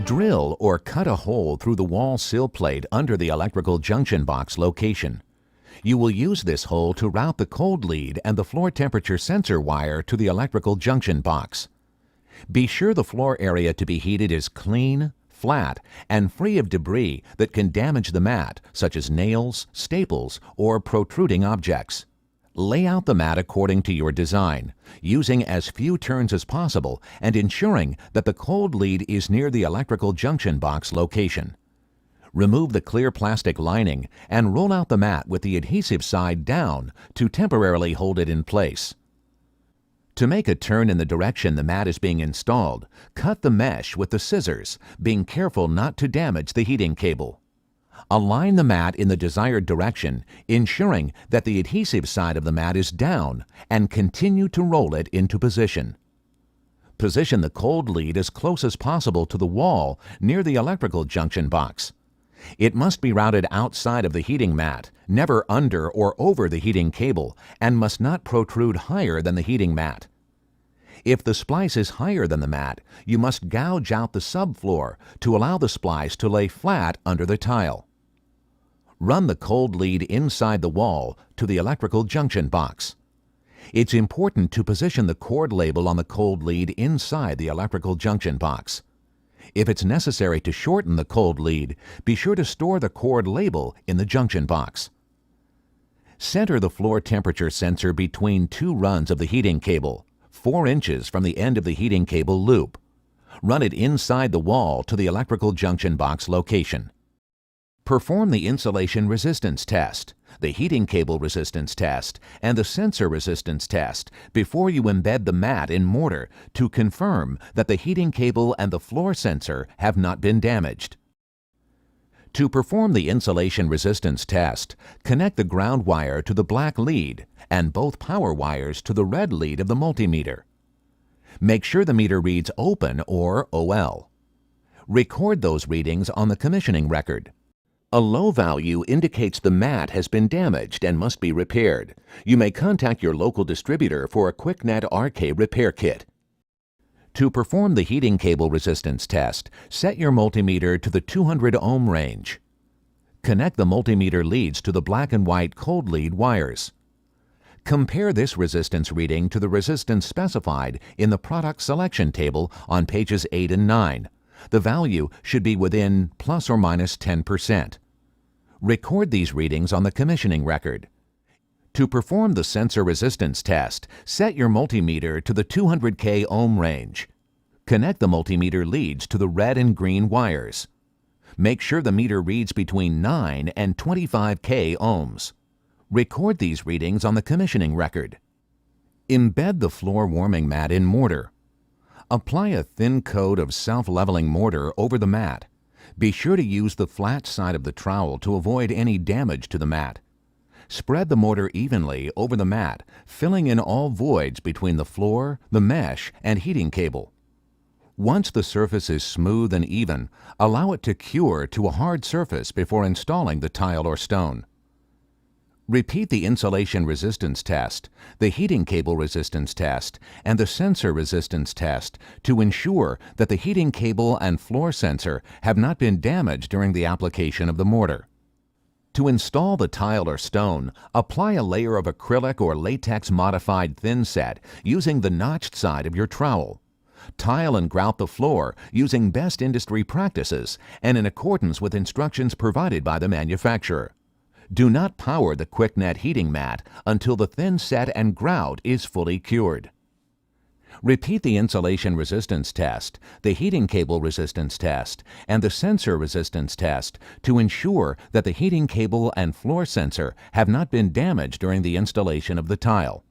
Drill or cut a hole through the wall sill plate under the electrical junction box location. You will use this hole to route the cold lead and the floor temperature sensor wire to the electrical junction box. Be sure the floor area to be heated is clean, flat, and free of debris that can damage the mat, such as nails, staples, or protruding objects. Lay out the mat according to your design, using as few turns as possible and ensuring that the cold lead is near the electrical junction box location. Remove the clear plastic lining and roll out the mat with the adhesive side down to temporarily hold it in place. To make a turn in the direction the mat is being installed, cut the mesh with the scissors, being careful not to damage the heating cable. Align the mat in the desired direction, ensuring that the adhesive side of the mat is down, and continue to roll it into position. Position the cold lead as close as possible to the wall near the electrical junction box. It must be routed outside of the heating mat, never under or over the heating cable, and must not protrude higher than the heating mat. If the splice is higher than the mat, you must gouge out the subfloor to allow the splice to lay flat under the tile. Run the cold lead inside the wall to the electrical junction box. It's important to position the cord label on the cold lead inside the electrical junction box. If it's necessary to shorten the cold lead, be sure to store the cord label in the junction box. Center the floor temperature sensor between two runs of the heating cable, 4 inches from the end of the heating cable loop. Run it inside the wall to the electrical junction box location. Perform the insulation resistance test, the heating cable resistance test, and the sensor resistance test before you embed the mat in mortar to confirm that the heating cable and the floor sensor have not been damaged. To perform the insulation resistance test, connect the ground wire to the black lead and both power wires to the red lead of the multimeter. Make sure the meter reads open or OL. Record those readings on the commissioning record. A low value indicates the mat has been damaged and must be repaired. You may contact your local distributor for a Quicknet RK repair kit. To perform the heating cable resistance test, set your multimeter to the 200 ohm range. Connect the multimeter leads to the black and white cold lead wires. Compare this resistance reading to the resistance specified in the product selection table on pages 8 and 9. The value should be within plus or minus 10%. Record these readings on the commissioning record. To perform the sensor resistance test, set your multimeter to the 200K ohm range. Connect the multimeter leads to the red and green wires. Make sure the meter reads between 9 and 25K ohms. Record these readings on the commissioning record. Embed the floor warming mat in mortar. Apply a thin coat of self-leveling mortar over the mat. Be sure to use the flat side of the trowel to avoid any damage to the mat. Spread the mortar evenly over the mat, filling in all voids between the floor, the mesh, and heating cable. Once the surface is smooth and even, allow it to cure to a hard surface before installing the tile or stone. Repeat the insulation resistance test, the heating cable resistance test, and the sensor resistance test to ensure that the heating cable and floor sensor have not been damaged during the application of the mortar. To install the tile or stone, apply a layer of acrylic or latex modified thin set using the notched side of your trowel. Tile and grout the floor using best industry practices and in accordance with instructions provided by the manufacturer. Do not power the Quicknet heating mat until the thin set and grout is fully cured. Repeat the insulation resistance test, the heating cable resistance test, and the sensor resistance test to ensure that the heating cable and floor sensor have not been damaged during the installation of the tile.